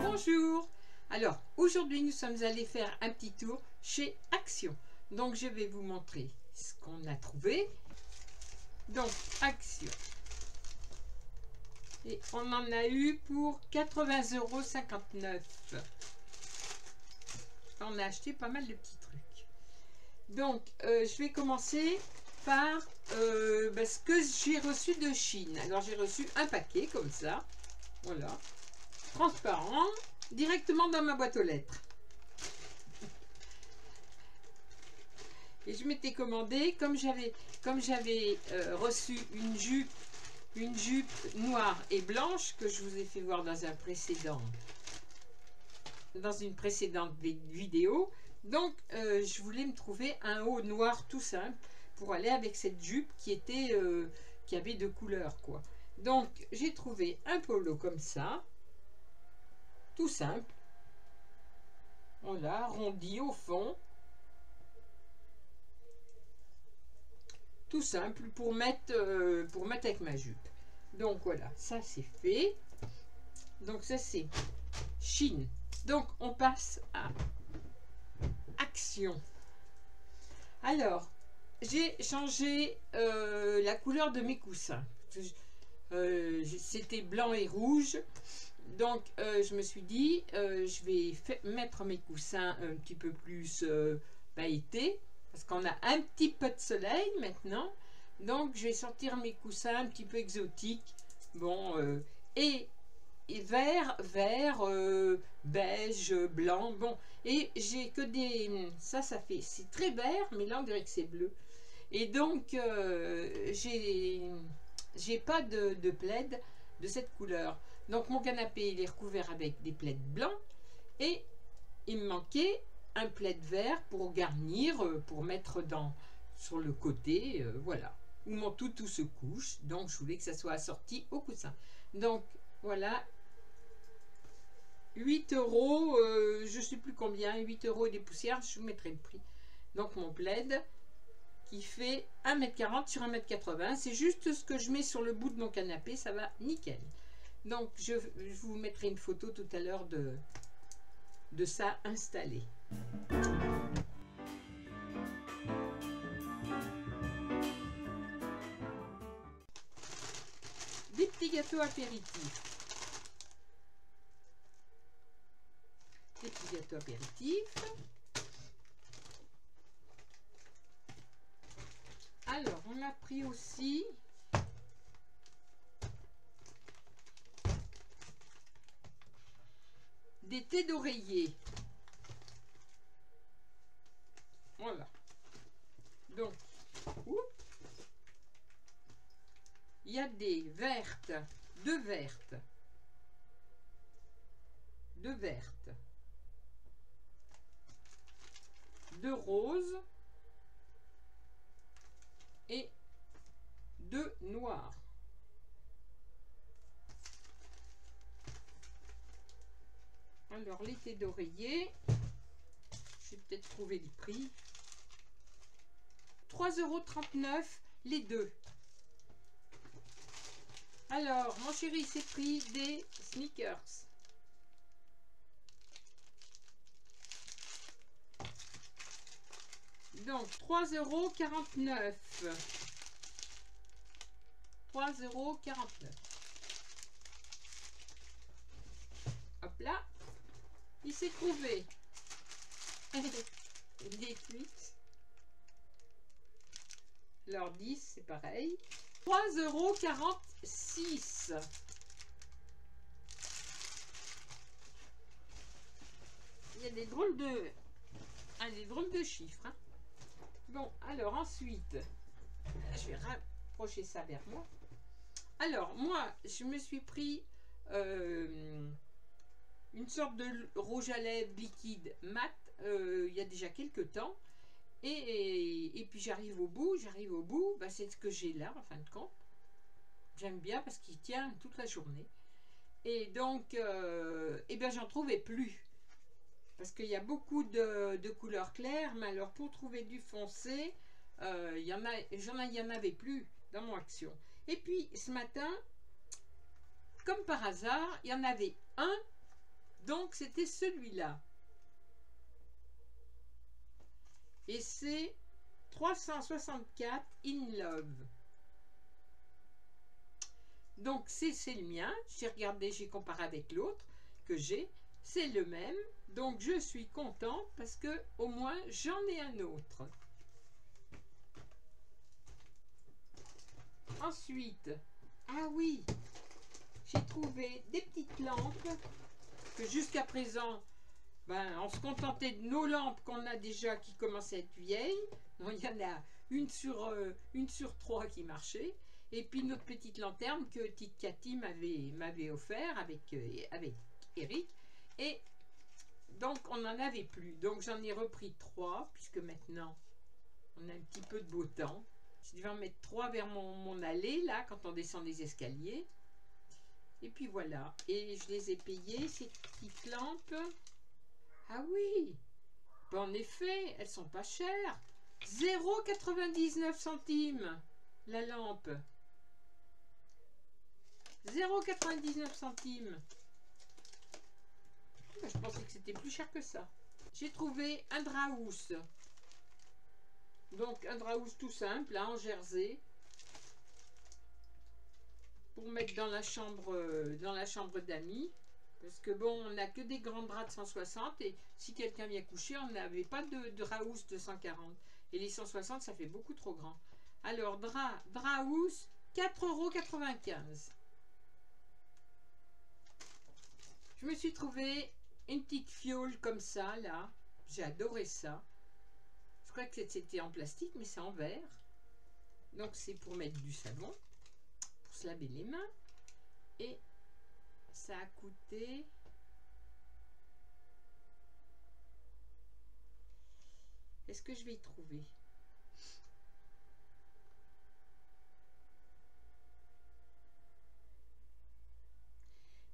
Bonjour. Alors aujourd'hui nous sommes allés faire un petit tour chez Action. Donc je vais vous montrer ce qu'on a trouvé. Donc Action. Et on en a eu pour 80,59 €. On a acheté pas mal de petits trucs. Donc je vais commencer par ce que j'ai reçu de Chine. Alors j'ai reçu un paquet comme ça. Voilà. Transparent. Directement dans ma boîte aux lettres. Et je m'étais commandé, comme j'avais reçu une jupe noire et blanche que je vous ai fait voir dans une précédente vidéo. Donc je voulais me trouver un haut noir tout simple pour aller avec cette jupe qui avait deux couleurs quoi. Donc j'ai trouvé un polo comme ça, tout simple. Voilà, arrondi au fond. Tout simple pour mettre avec ma jupe. Donc voilà, ça c'est fait. Donc ça c'est Chine. Donc on passe à Action. Alors, j'ai changé la couleur de mes coussins. C'était blanc et rouge. Donc je me suis dit, je vais mettre mes coussins un petit peu plus été. Parce qu'on a un petit peu de soleil maintenant. Donc je vais sortir mes coussins un petit peu exotiques. Bon, et vert, beige, blanc. Bon, et j'ai que des... Ça fait... C'est très vert, mais là on dirait que c'est bleu. Et donc j'ai pas de plaid de cette couleur. Donc mon canapé il est recouvert avec des plaids blancs. Et il me manquait un plaid vert pour garnir, pour mettre sur le côté, voilà, où mon toutou se couche. Donc je voulais que ça soit assorti au coussin. Donc voilà, 8 €, je sais plus combien, 8 € et des poussières, je vous mettrai le prix. Donc mon plaid qui fait 1,40 m sur 1,80 m, c'est juste ce que je mets sur le bout de mon canapé, ça va nickel. Donc je vous mettrai une photo tout à l'heure de ça installé. Des petits gâteaux apéritifs. Des petits gâteaux apéritifs. Alors, on a pris aussi des thés d'oreiller. Voilà. Donc, il y a des vertes, deux vertes, deux roses et deux noirs. Alors, les thés d'oreiller, j'ai peut-être trouvé le prix. 3,39 € les deux. Alors, mon chéri s'est pris des sneakers. Donc, 3,49 €. 3,49 €. Hop là. Il s'est trouvé des tweets. Alors 10, c'est pareil. 3,46 €. Il y a des drôles de chiffres. Hein. Bon, alors ensuite, je vais rapprocher ça vers moi. Alors, moi, je me suis pris une sorte de rouge à lèvres liquide mat il y a déjà quelques temps. Et puis j'arrive au bout, c'est ce que j'ai là en fin de compte. J'aime bien parce qu'il tient toute la journée. Et donc, j'en trouvais plus. Parce qu'il y a beaucoup de couleurs claires, mais alors pour trouver du foncé, il y en avait plus. dans mon action. Et puis ce matin, comme par hasard, il y en avait un, donc c'était celui-là. Et c'est 364 in love. Donc c'est le mien. J'ai regardé, j'ai comparé avec l'autre que j'ai. C'est le même. Donc je suis contente parce que au moins j'en ai un autre. Ensuite, ah oui, j'ai trouvé des petites lampes que jusqu'à présent, ben, on se contentait de nos lampes qu'on a déjà qui commencent à être vieilles. Donc, il y en a une sur 3 qui marchait. Et puis notre petite lanterne que petite Cathy m'avait offert avec Eric. Et donc on n'en avait plus. Donc j'en ai repris 3 puisque maintenant on a un petit peu de beau temps. Je devais en mettre 3 vers mon allée là quand on descend les escaliers. Et puis voilà. Et je les ai payées ces petites lampes. Ah oui, ben en effet, elles sont pas chères. 0,99 centimes la lampe. 0,99 centimes. Ben, je pensais que c'était plus cher que ça. J'ai trouvé un draus. Donc un draus tout simple, là, en jersey. Pour mettre dans la chambre d'amis. Parce que bon, on n'a que des grands draps de 160 et si quelqu'un vient coucher, on n'avait pas de draus de 140. Et les 160, ça fait beaucoup trop grand. Alors, draus, 4,95 €. Je me suis trouvé une petite fiole comme ça, là. J'ai adoré ça. Je crois que c'était en plastique, mais c'est en verre. Donc, c'est pour mettre du savon, pour se laver les mains. Et ça a coûté... Est-ce que je vais y trouver?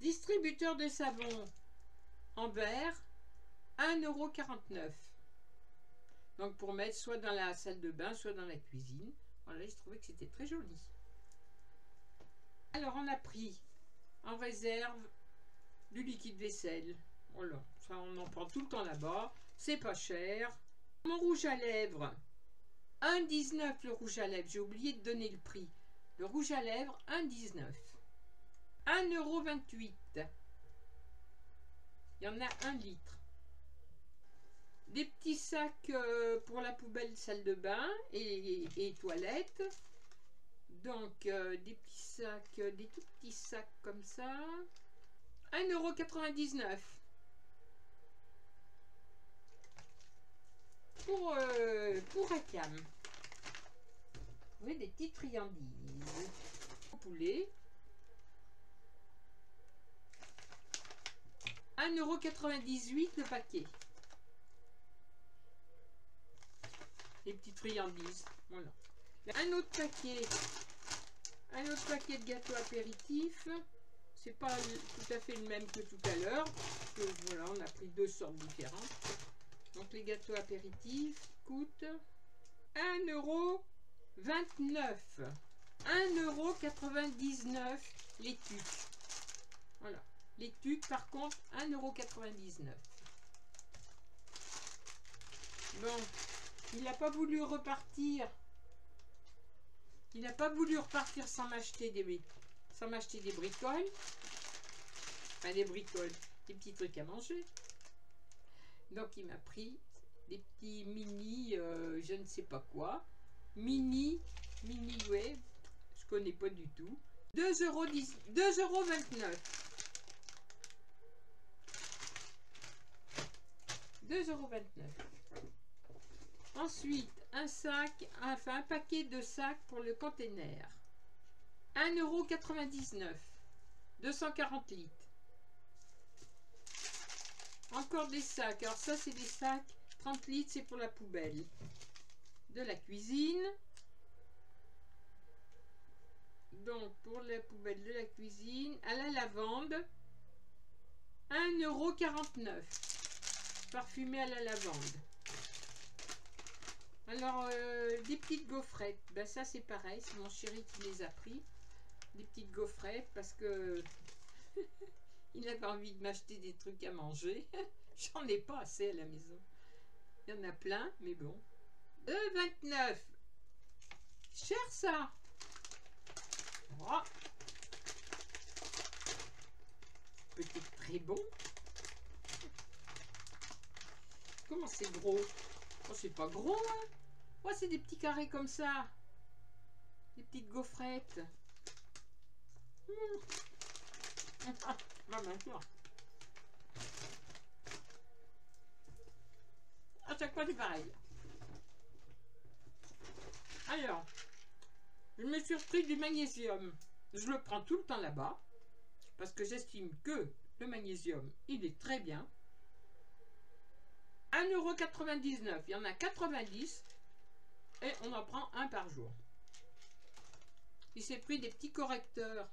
Distributeur de savon en verre, 1,49 €. Donc pour mettre soit dans la salle de bain, soit dans la cuisine. Voilà, j'ai trouvé que c'était très joli. Alors on a pris en réserve du liquide vaisselle. Voilà, ça on en prend tout le temps là-bas. C'est pas cher. Mon rouge à lèvres, 1,19 € le rouge à lèvres. J'ai oublié de donner le prix. Le rouge à lèvres, 1,19 €. 1,28 €. Il y en a 1 litre. Des petits sacs pour la poubelle, salle de bain et toilette. Donc des petits sacs, des tout petits sacs comme ça. 1,99 € pour Racam. Vous voyez, des petites friandises. Au poulet. 1,98 € le paquet. Les petites friandises. Voilà. Un autre paquet de gâteaux apéritifs. C'est pas tout à fait le même que tout à l'heure. Voilà, on a pris 2 sortes différentes. Donc les gâteaux apéritifs coûtent 1,29 €. 1,99 € les tucs. Voilà. Les tucs, par contre, 1,99 €. Bon, il n'a pas voulu repartir. Il n'a pas voulu repartir sans m'acheter des bricoles. Enfin, des bricoles, des petits trucs à manger. Donc, il m'a pris des petits mini, je ne sais pas quoi. Mini, ouais, je connais pas du tout. 2,29 €. 2,29 €. Ensuite, un paquet de sacs pour le container. 1,99 €. 240 litres. Encore des sacs. Alors ça, c'est des sacs 30 litres, c'est pour la poubelle. De la cuisine. Donc, pour la poubelle de la cuisine, à la lavande, 1,49 €. Parfumé à la lavande. Alors, des petites gaufrettes. Ben ça, c'est pareil. C'est mon chéri qui les a pris. Des petites gaufrettes parce que il avait envie de m'acheter des trucs à manger. J'en ai pas assez à la maison. Il y en a plein, mais bon. 2,29. Cher ça. Oh. Peut-être très bon. Comment c'est gros? Oh, c'est pas gros, hein. Oh, c'est des petits carrés comme ça. Des petites gaufrettes. Maintenant. À chaque fois, c'est pareil. Alors, je me suis repris du magnésium. Je le prends tout le temps là-bas. Parce que j'estime que le magnésium, il est très bien. 1,99 €. Il y en a 90. Et on en prend un par jour. Il s'est pris des petits correcteurs.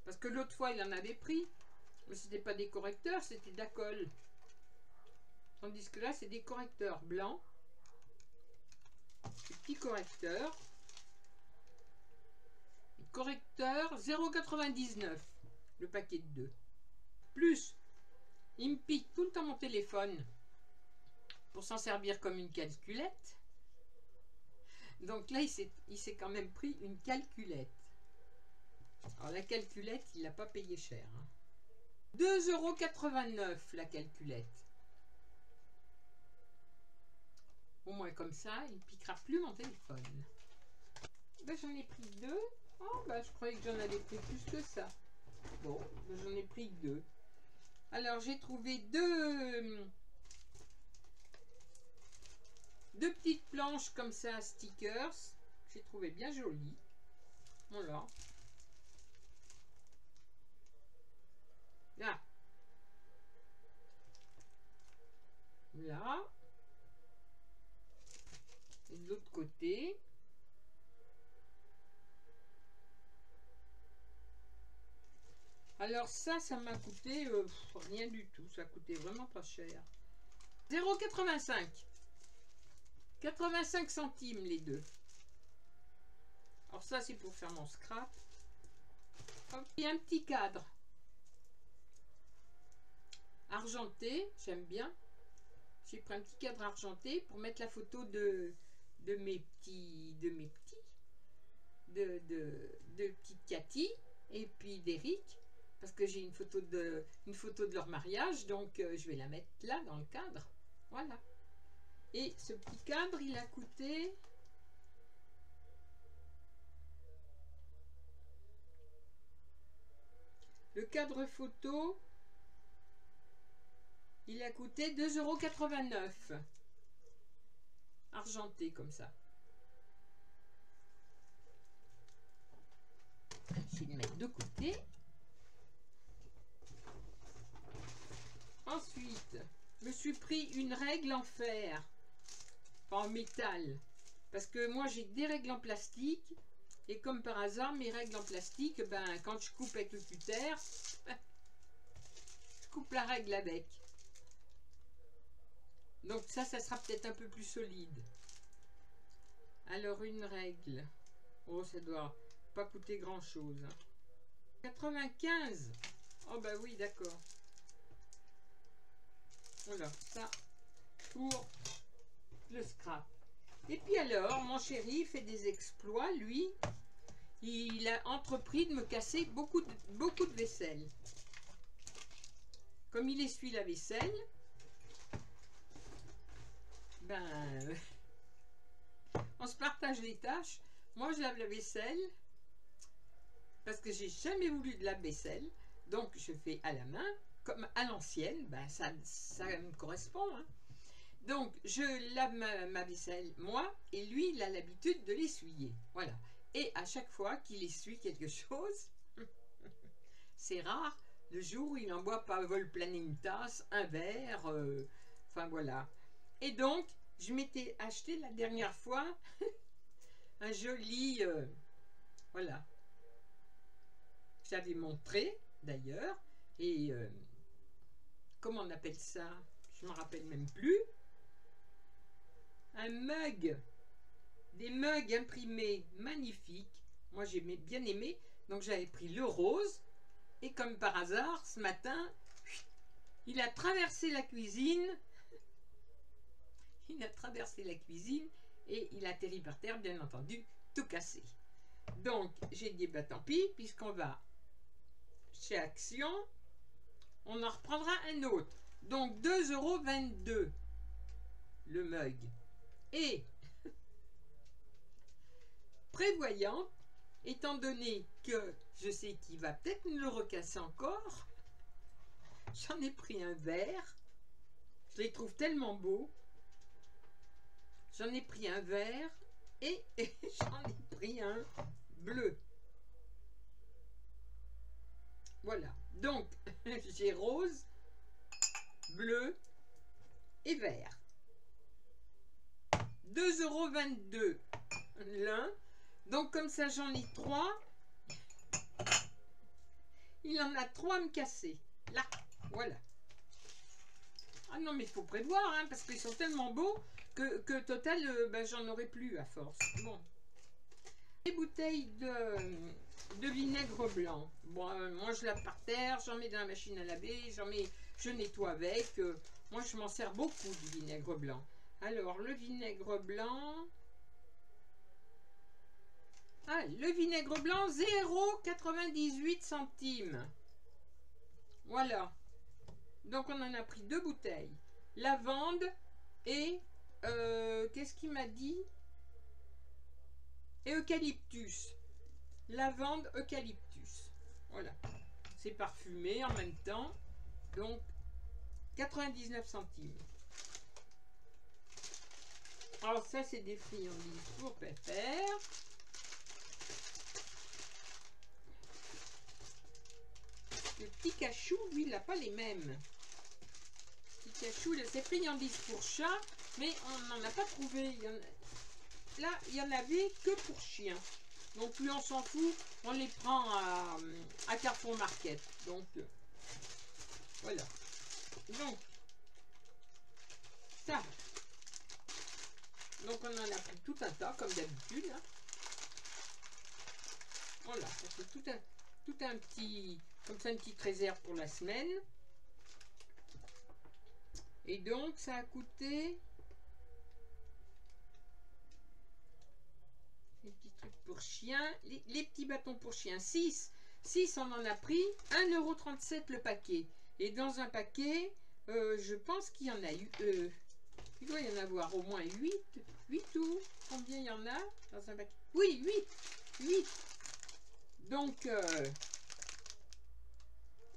Parce que l'autre fois, il en avait pris. Mais ce n'était pas des correcteurs, c'était d'Acol. Tandis que là, c'est des correcteurs blancs. Des petits correcteurs. Correcteur 0,99. Le paquet de 2. Plus, il me pique tout le temps mon téléphone pour s'en servir comme une calculette. Donc là, il s'est quand même pris une calculette. Alors la calculette, il l'a pas payé cher. Hein. 2,89 € la calculette. Au moins comme ça, il ne piquera plus mon téléphone. Ben, j'en ai pris 2. Oh, ben, je croyais que j'en avais pris plus que ça. Bon, ben, j'en ai pris 2. Alors j'ai trouvé deux petites planches comme ça, stickers. J'ai trouvé bien jolies. Voilà. Là. Là. Et de l'autre côté. Alors ça m'a coûté rien du tout. Ça coûtait vraiment pas cher. 0,85. 85 centimes les deux. Alors ça, c'est pour faire mon scrap. Hop, il y a un petit cadre. Argenté, j'aime bien. J'ai pris un petit cadre argenté pour mettre la photo de petite Cathy et puis d'Eric. Parce que j'ai une photo de leur mariage, donc je vais la mettre là dans le cadre. Voilà. Et ce petit cadre, il a coûté... Le cadre photo, il a coûté 2,89 €. Argenté comme ça. Je vais le mettre de côté. Ensuite, je me suis pris une règle en fer, en métal, parce que moi j'ai des règles en plastique, et comme par hasard, mes règles en plastique, ben, quand je coupe avec le cutter, je coupe la règle avec. Donc ça sera peut-être un peu plus solide. Alors une règle, oh ça doit pas coûter grand chose. 95. Oh bah oui, d'accord. Voilà, ça pour le scrap. Et puis alors, mon chéri fait des exploits, lui. Il a entrepris de me casser beaucoup de vaisselle. Comme il essuie la vaisselle, ben, on se partage les tâches. Moi, je lave la vaisselle parce que j'ai jamais voulu de lave-vaisselle. Donc, je fais à la main. Comme à l'ancienne, ben ça me correspond. Hein. Donc, je lave ma vaisselle, moi, et lui, il a l'habitude de l'essuyer. Voilà. Et à chaque fois qu'il essuie quelque chose, c'est rare, le jour où il n'en boit pas vol planer une tasse, un verre, enfin voilà. Et donc, je m'étais acheté la dernière fois un joli, voilà. J'avais montré, d'ailleurs, et... comment on appelle ça? Je ne me rappelle même plus. un mug, des mugs imprimés magnifiques. Moi j'ai bien aimé, donc j'avais pris le rose. Et comme par hasard, ce matin, il a traversé la cuisine. Il a traversé la cuisine et il a atterri par terre, bien entendu, tout cassé. Donc j'ai dit, bah tant pis, puisqu'on va chez Action, on en reprendra un autre. Donc 2,22 € le mug. Et prévoyante, étant donné que je sais qu'il va peut-être me le recasser encore, j'en ai pris un vert. Je les trouve tellement beaux. J'en ai pris un vert et j'en ai pris un bleu. Voilà. Donc, j'ai rose, bleu et vert. 2,22 € l'un. Donc, comme ça, j'en ai 3. Il en a 3 à me casser. Là, voilà. Ah non, mais il faut prévoir, hein, parce qu'ils sont tellement beaux que total, ben, j'en aurai plus à force. Bon. Les bouteilles de vinaigre blanc. Bon, moi, je la par terre, j'en mets dans la machine à laver, je nettoie avec. Moi, je m'en sers beaucoup du vinaigre blanc. Alors, le vinaigre blanc... Ah, le vinaigre blanc, 0,98 centimes. Voilà. Donc, on en a pris 2 bouteilles. Lavande et... qu'est-ce qu'il m'a dit? Et eucalyptus. Lavande, eucalyptus. Voilà. C'est parfumé en même temps. Donc, 99 centimes. Alors, ça, c'est des friandises pour Pépère. Le petit cachou, lui, il n'a pas les mêmes. Le petit cachou, c'est friandises pour chat, mais on n'en a pas trouvé. Là, il y en avait que pour chien. Donc, lui, on s'en fout. On les prend à Carrefour Market. Donc, voilà. Donc, ça. Donc, on en a pris tout un tas, comme d'habitude. Hein. Voilà, ça fait tout un petit... Comme ça, une petite réserve pour la semaine. Et donc, ça a coûté... Les petits trucs pour chiens. Les petits bâtons pour chiens. 6, on en a pris. 1,37 € le paquet. Et dans un paquet, je pense qu'il y en a eu... il doit y en avoir au moins 8. 8 ou... Combien il y en a dans un paquet? Oui, 8. Donc...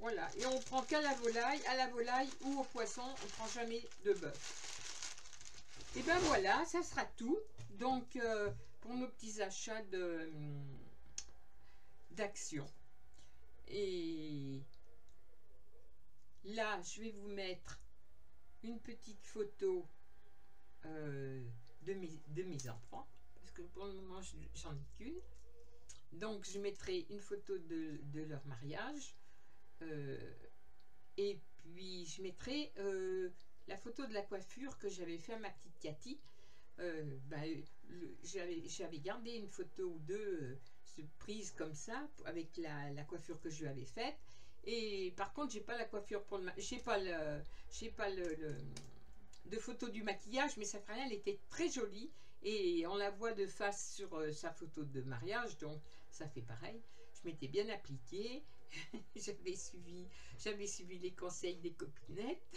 voilà, et on prend qu'à la volaille ou au poisson, on ne prend jamais de bœuf. Et ben voilà, ça sera tout. Donc, pour nos petits achats d'Action. Et là, je vais vous mettre une petite photo de mes enfants. Parce que pour le moment, j'en ai qu'une. Donc, je mettrai une photo de leur mariage. Et puis je mettrai la photo de la coiffure que j'avais fait à ma petite Cathy. J'avais gardé une photo ou deux prise comme ça avec la coiffure que je lui avais faite. Et par contre, j'ai pas la coiffure pour le j'ai pas de photo du maquillage, mais ça fait rien, elle était très jolie et on la voit de face sur sa photo de mariage, donc ça fait pareil. Je m'étais bien appliquée. J'avais suivi les conseils des copinettes,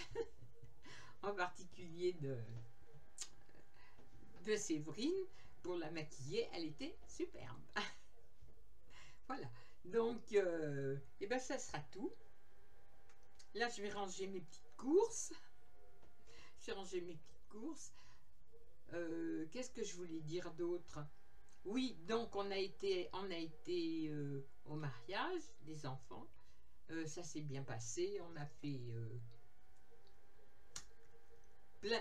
en particulier de Séverine, pour la maquiller. Elle était superbe. Voilà. Donc, et ben ça sera tout. Là, je vais ranger mes petites courses. Qu'est-ce que je voulais dire d'autre? Oui, donc on a été au mariage des enfants. Ça s'est bien passé. On a fait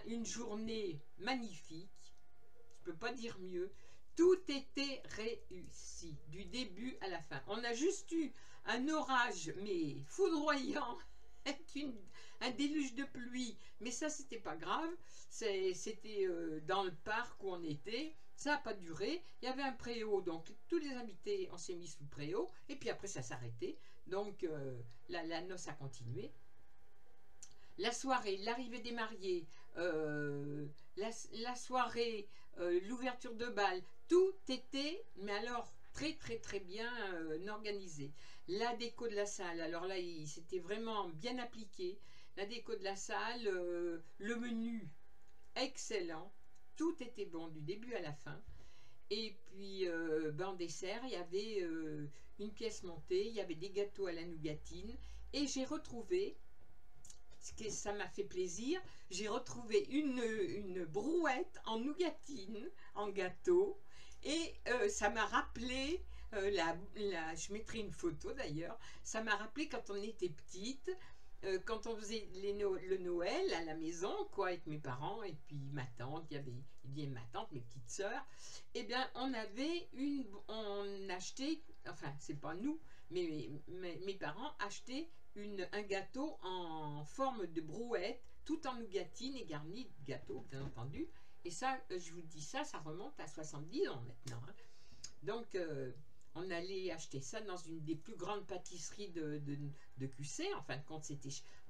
une journée magnifique. Je peux pas dire mieux. Tout était réussi, du début à la fin. On a juste eu un orage, mais foudroyant, un déluge de pluie. Mais ça, c'était pas grave. C'était dans le parc où on était. Ça n'a pas duré. Il y avait un préau, donc tous les invités, on s'est mis sous le préau. Et puis après, ça s'arrêtait. Donc la noce a continué. La soirée, l'arrivée des mariés, la soirée, l'ouverture de bal, tout était, mais alors très très très bien organisé. La déco de la salle, alors là, c'était vraiment bien appliqué. La déco de la salle, le menu, excellent. Tout était bon du début à la fin. Et puis, en dessert, il y avait une pièce montée, il y avait des gâteaux à la nougatine. Et j'ai retrouvé, ça m'a fait plaisir, j'ai retrouvé une brouette en nougatine, en gâteau. Et ça m'a rappelé, je mettrai une photo d'ailleurs, ça m'a rappelé quand on était petite, quand on faisait le Noël à la maison, quoi, avec mes parents et puis ma tante, il y avait ma tante, mes petites sœurs, eh bien on achetait, enfin c'est pas nous, mais mes parents achetaient un gâteau en forme de brouette, tout en nougatine et garni de gâteau, bien entendu. Et ça, je vous dis ça remonte à 70 ans maintenant. Hein. Donc, on allait acheter ça dans une des plus grandes pâtisseries de QC. En fin de compte,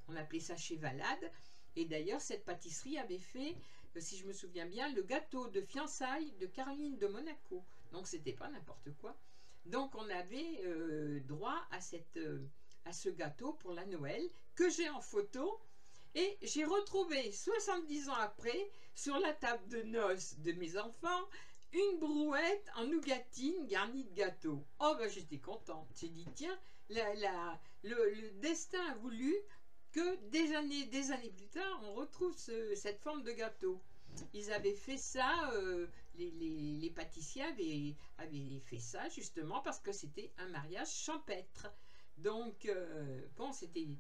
on appelait ça chez Valade. Et d'ailleurs, cette pâtisserie avait fait, si je me souviens bien, le gâteau de fiançailles de Caroline de Monaco. Donc, c'était pas n'importe quoi. Donc, on avait droit à ce gâteau pour la Noël que j'ai en photo. Et j'ai retrouvé 70 ans après, sur la table de noces de mes enfants, une brouette en nougatine garnie de gâteau. Oh ben j'étais contente. J'ai dit tiens, le destin a voulu que des années plus tard, on retrouve cette forme de gâteau. Ils avaient fait ça, les pâtissiers avaient fait ça justement parce que c'était un mariage champêtre. Donc, bon,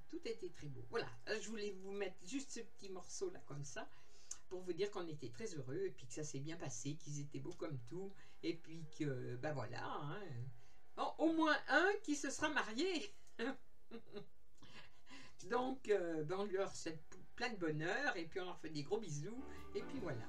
tout était très beau. Voilà, je voulais vous mettre juste ce petit morceau là comme ça, pour vous dire qu'on était très heureux, et puis que ça s'est bien passé, qu'ils étaient beaux comme tout, et puis que, ben voilà, hein, au moins un qui se sera marié. Donc, on leur souhaite plein de bonheur, et puis on leur fait des gros bisous, et puis voilà.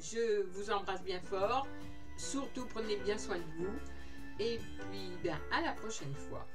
Je vous embrasse bien fort. Surtout, prenez bien soin de vous. Et puis, à la prochaine fois.